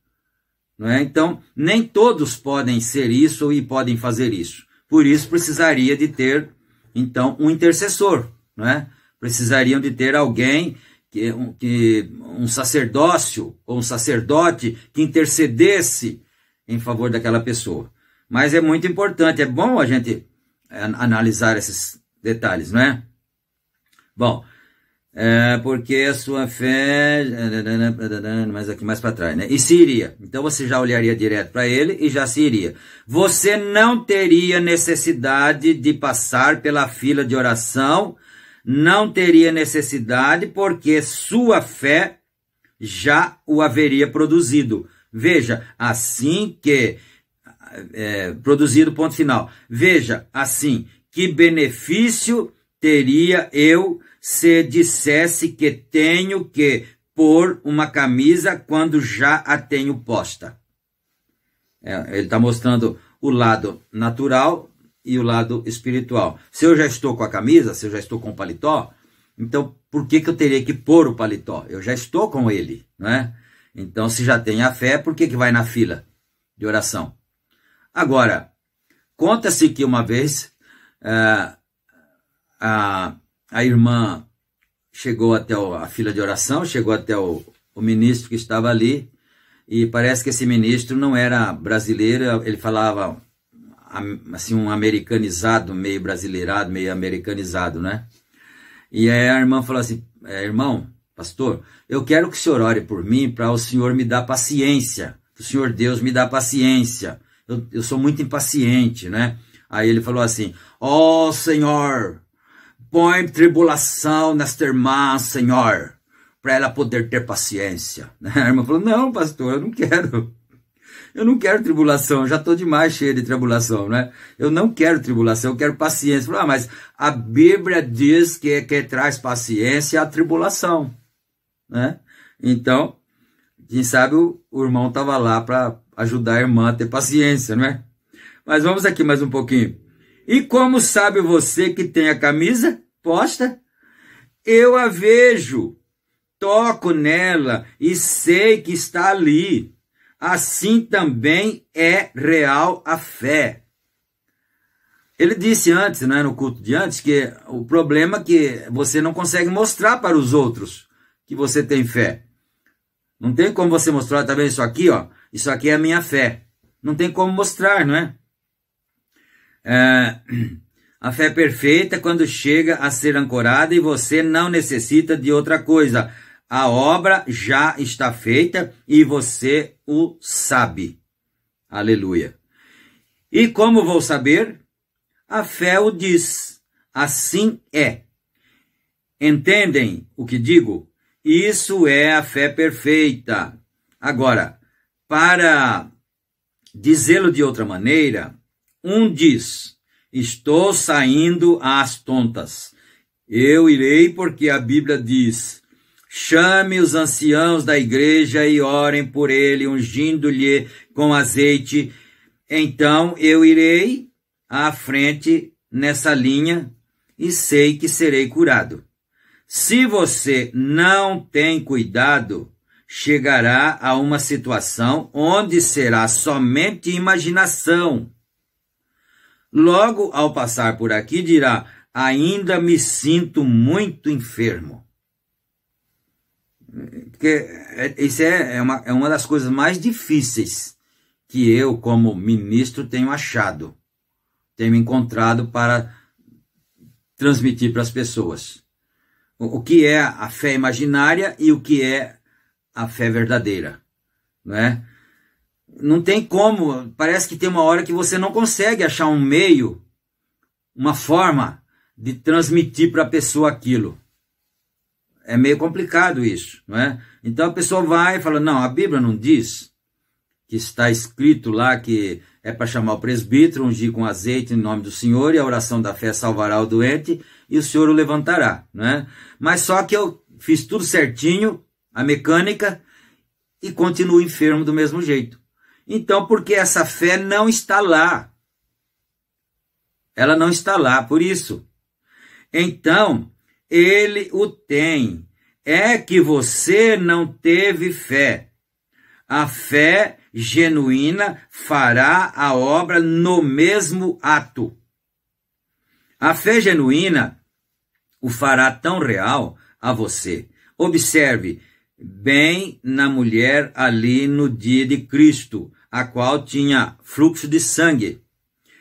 Não é? Então, nem todos podem ser isso e podem fazer isso. Por isso, precisaria de ter, então, um intercessor. Não é? Precisariam de ter alguém, um sacerdócio ou um sacerdote que intercedesse em favor daquela pessoa. Mas é muito importante, é bom a gente analisar esses detalhes, não é? Bom, porque a sua fé, mas aqui mais para trás, né? E se iria. Então você já olharia direto para ele e já se iria. Você não teria necessidade de passar pela fila de oração, não teria necessidade porque sua fé já o haveria produzido. Veja, assim que, produzido, ponto final. Veja, assim, que benefício teria eu se dissesse que tenho que pôr uma camisa quando já a tenho posta. Ele está mostrando o lado natural e o lado espiritual. Se eu já estou com a camisa, se eu já estou com o paletó, então por que eu teria que pôr o paletó? Eu já estou com ele, não é? Então, se já tem a fé, por que vai na fila de oração? Agora, conta-se que uma vez a irmã chegou até a fila de oração, chegou até o ministro que estava ali, e parece que esse ministro não era brasileiro, ele falava assim, um americanizado, meio brasileirado, meio americanizado, né? E aí a irmã falou assim: irmão, pastor, eu quero que o senhor ore por mim para o senhor me dar paciência, que o senhor Deus me dá paciência, eu sou muito impaciente, né? Aí ele falou assim: ó Senhor, põe tribulação nesta irmã, Senhor, para ela poder ter paciência. A irmã falou: não, pastor, eu não quero tribulação, já estou demais cheio de tribulação, né? Eu não quero tribulação, eu quero paciência. Falou: mas a Bíblia diz que traz paciência a tribulação, né? Então, quem sabe o irmão estava lá para ajudar a irmã a ter paciência, não é? Mas vamos aqui mais um pouquinho. E como sabe você que tem a camisa posta? Eu a vejo, toco nela e sei que está ali. Assim também é real a fé. Ele disse antes, né, no culto de antes, que o problema é que você não consegue mostrar para os outros que você tem fé. Não tem como você mostrar, tá vendo isso aqui, ó? Isso aqui é a minha fé. Não tem como mostrar, não é? A fé perfeita quando chega a ser ancorada e você não necessita de outra coisa. A obra já está feita e você o sabe. Aleluia. E como vou saber? A fé o diz. Assim é. Entendem o que digo? Isso é a fé perfeita. Agora, para dizê-lo de outra maneira, um diz: estou saindo às tontas. Eu irei porque a Bíblia diz: chame os anciãos da igreja e orem por ele, ungindo-lhe com azeite. Então eu irei à frente nessa linha e sei que serei curado. Se você não tem cuidado, chegará a uma situação onde será somente imaginação. Logo, ao passar por aqui, dirá: ainda me sinto muito enfermo. Porque isso é uma das coisas mais difíceis que eu, como ministro, tenho achado, tenho encontrado para transmitir para as pessoas. O que é a fé imaginária e o que é a fé verdadeira, não é? Não tem como, parece que tem uma hora que você não consegue achar um meio, uma forma de transmitir para a pessoa aquilo. É meio complicado isso, não é? Então a pessoa vai e fala: não, a Bíblia não diz que está escrito lá que é para chamar o presbítero, ungir com azeite em nome do Senhor, e a oração da fé salvará o doente, e o Senhor o levantará, não é? Mas só que eu fiz tudo certinho, a mecânica, e continuo enfermo do mesmo jeito. Então, porque essa fé não está lá. Ela não está lá, por isso. Então, ele o tem. É que você não teve fé. A fé genuína fará a obra no mesmo ato. A fé genuína o fará tão real a você. Observe bem na mulher ali no dia de Cristo, a qual tinha fluxo de sangue.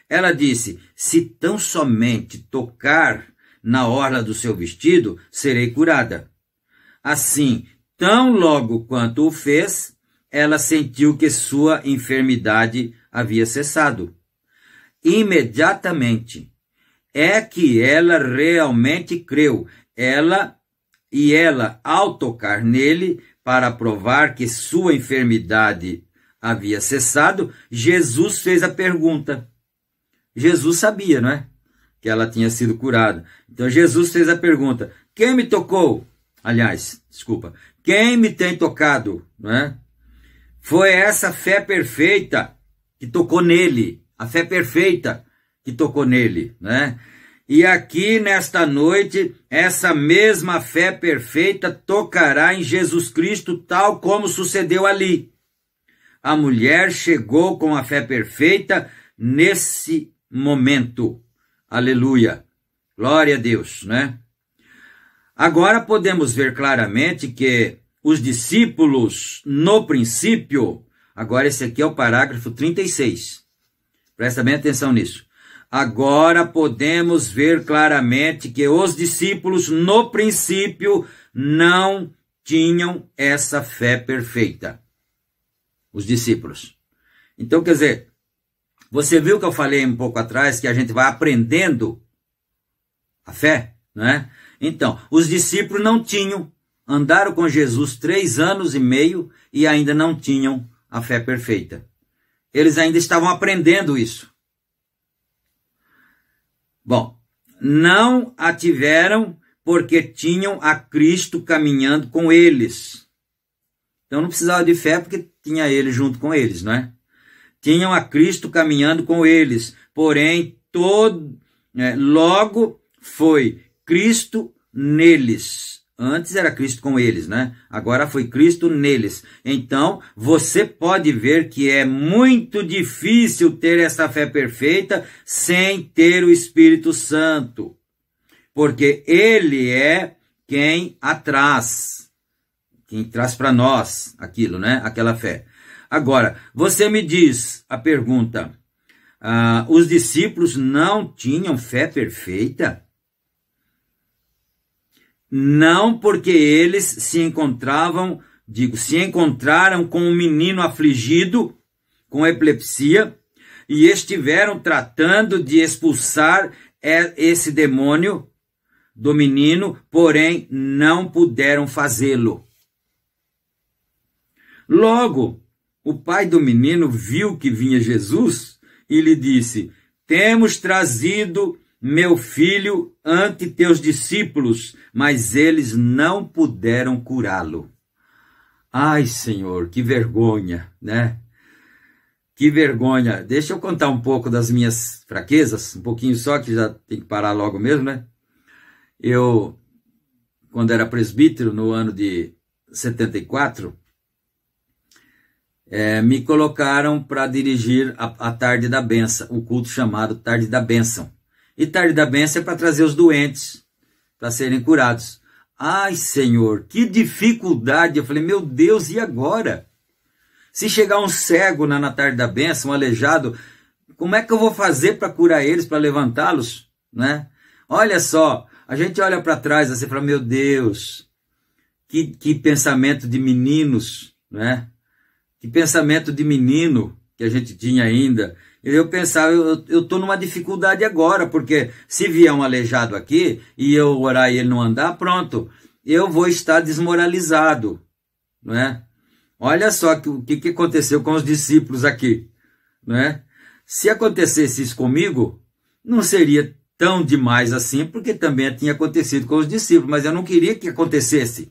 Ela disse: se tão somente tocar na orla do seu vestido, serei curada. Assim, tão logo quanto o fez, ela sentiu que sua enfermidade havia cessado. Imediatamente. É que ela realmente creu. Ela, ao tocar nele, para provar que sua enfermidade havia cessado, Jesus fez a pergunta. Jesus sabia, não é? Que ela tinha sido curada. Então Jesus fez a pergunta: quem me tocou? aliás, desculpa, quem me tem tocado, né? Foi essa fé perfeita que tocou nele, a fé perfeita que tocou nele, né? E aqui nesta noite, essa mesma fé perfeita tocará em Jesus Cristo, tal como sucedeu ali. A mulher chegou com a fé perfeita nesse momento. Aleluia. Glória a Deus, né? Agora podemos ver claramente que os discípulos, no princípio, agora esse aqui é o parágrafo 36. Presta bem atenção nisso. Agora podemos ver claramente que os discípulos, no princípio, não tinham essa fé perfeita. Os discípulos. Então, quer dizer, você viu que eu falei um pouco atrás que a gente vai aprendendo a fé, né? Então, os discípulos não tinham, andaram com Jesus 3 anos e meio e ainda não tinham a fé perfeita. Eles ainda estavam aprendendo isso. Bom, não a tiveram porque tinham a Cristo caminhando com eles. Então não precisava de fé porque tinha ele junto com eles, não é? Tinham a Cristo caminhando com eles, porém logo foi Cristo neles. Antes era Cristo com eles, né? Agora foi Cristo neles. Então, você pode ver que é muito difícil ter essa fé perfeita sem ter o Espírito Santo. Porque ele é quem traz para nós aquilo, né? Aquela fé. Agora, você me diz a pergunta, os discípulos não tinham fé perfeita? Não, porque eles se encontraram com um menino afligido com epilepsia e estiveram tratando de expulsar esse demônio do menino, porém não puderam fazê-lo. Logo, o pai do menino viu que vinha Jesus e lhe disse: temos trazido meu filho ante teus discípulos, mas eles não puderam curá-lo. Ai, Senhor, que vergonha, né? Que vergonha. Deixa eu contar um pouco das minhas fraquezas, um pouquinho só, que já tem que parar logo mesmo, né? Eu, quando era presbítero, no ano de 74, me colocaram para dirigir a Tarde da Bênção, o culto chamado Tarde da Bênção. E Tarde da Bênção é para trazer os doentes, para serem curados. Ai, Senhor, que dificuldade! Eu falei, meu Deus, e agora? Se chegar um cego na Tarde da Bênção, um aleijado, como é que eu vou fazer para curar eles, para levantá-los? Né? Olha só, a gente olha para trás assim e fala, meu Deus, que pensamento de meninos, né? Que pensamento de menino que a gente tinha ainda. Eu pensava, eu estou numa dificuldade agora, porque se vier um aleijado aqui e eu orar e ele não andar, pronto, eu vou estar desmoralizado, não é? Olha só o que aconteceu com os discípulos aqui, não é? Se acontecesse isso comigo, não seria tão demais assim, porque também tinha acontecido com os discípulos, mas eu não queria que acontecesse.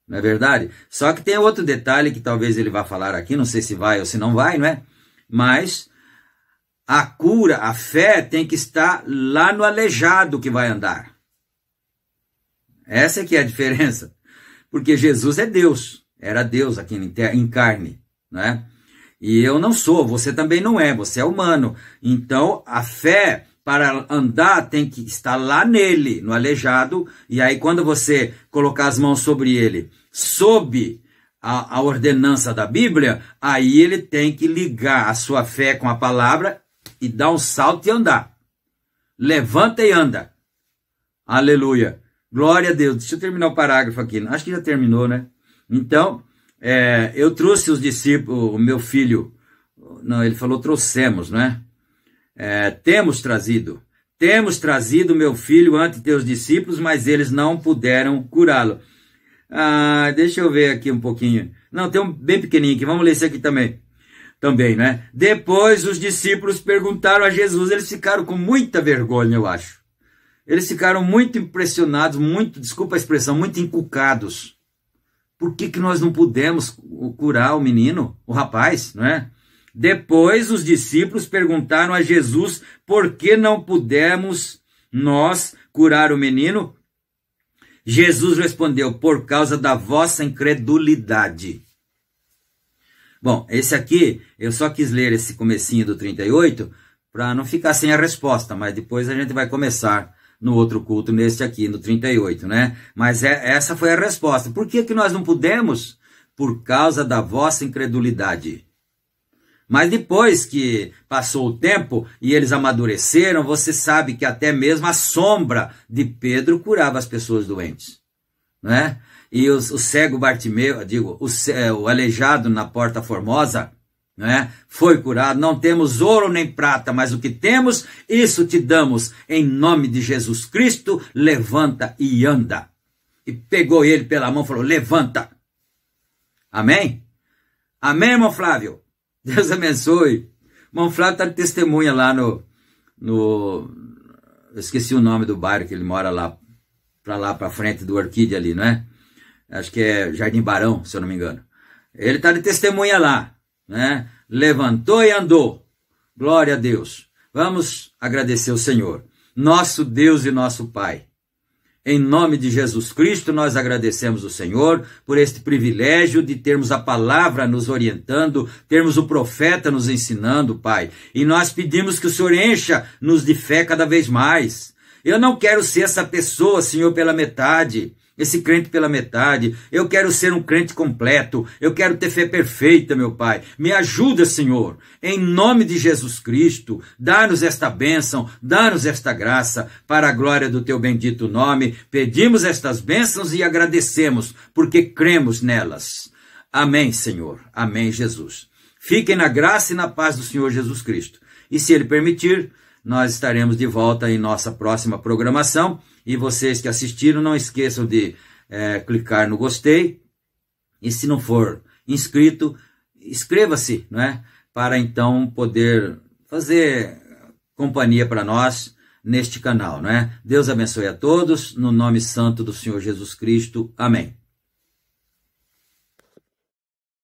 Não é verdade? Só que tem outro detalhe que talvez ele vá falar aqui, não sei se vai ou se não vai, não é? Mas a cura, a fé tem que estar lá no aleijado que vai andar. Essa é que é a diferença. Porque Jesus é Deus, era Deus aqui em carne, não é? E eu não sou, você também não é, você é humano. Então a fé para andar tem que estar lá nele, no aleijado, e aí quando você colocar as mãos sobre ele, sob a ordenança da Bíblia, aí ele tem que ligar a sua fé com a palavra e dar um salto e andar. Levanta e anda. Aleluia. Glória a Deus. Deixa eu terminar o parágrafo aqui. Acho que já terminou, né? Então, eu trouxe os discípulos, o meu filho, não, ele falou trouxemos, não é? Temos trazido meu filho ante teus discípulos, mas eles não puderam curá-lo. Deixa eu ver aqui um pouquinho. Não, tem um bem pequenininho aqui, vamos ler esse aqui também, né? Depois os discípulos perguntaram a Jesus, eles ficaram com muita vergonha, eu acho. Eles ficaram muito impressionados, muito, desculpa a expressão, muito encucados. Por que nós não pudemos curar o menino, o rapaz, não é? Depois os discípulos perguntaram a Jesus por que não pudemos nós curar o menino. Jesus respondeu, por causa da vossa incredulidade. Bom, esse aqui, eu só quis ler esse comecinho do 38 para não ficar sem a resposta, mas depois a gente vai começar no outro culto, neste aqui, no 38, né? Mas essa foi a resposta. Por que nós não pudemos? Por causa da vossa incredulidade. Mas depois que passou o tempo e eles amadureceram, você sabe que até mesmo a sombra de Pedro curava as pessoas doentes, né? E o cego Bartimeu, o aleijado na Porta Formosa, né, foi curado. Não temos ouro nem prata, mas o que temos, isso te damos. Em nome de Jesus Cristo, levanta e anda. E pegou ele pela mão e falou, levanta. Amém? Amém, irmão Flávio? Deus abençoe. Irmão Flávio está de testemunha lá no... Eu esqueci o nome do bairro que ele mora lá para frente do Orquídea ali, não é? Acho que é Jardim Barão, se eu não me engano. Ele está de testemunha lá, né? Levantou e andou. Glória a Deus. Vamos agradecer o Senhor, nosso Deus e nosso Pai. Em nome de Jesus Cristo, nós agradecemos o Senhor por este privilégio de termos a palavra nos orientando, termos o profeta nos ensinando, Pai. E nós pedimos que o Senhor encha-nos de fé cada vez mais. Eu não quero ser essa pessoa, Senhor, pela metade. Esse crente pela metade. Eu quero ser um crente completo. Eu quero ter fé perfeita, meu Pai. Me ajuda, Senhor. Em nome de Jesus Cristo, dá-nos esta bênção, dá-nos esta graça, para a glória do teu bendito nome. Pedimos estas bênçãos e agradecemos, porque cremos nelas. Amém, Senhor. Amém, Jesus. Fiquem na graça e na paz do Senhor Jesus Cristo. E se Ele permitir, nós estaremos de volta em nossa próxima programação. E vocês que assistiram, não esqueçam de clicar no gostei. E se não for inscrito, inscreva-se, não é? Para então poder fazer companhia para nós neste canal, não é? Deus abençoe a todos, no nome santo do Senhor Jesus Cristo. Amém.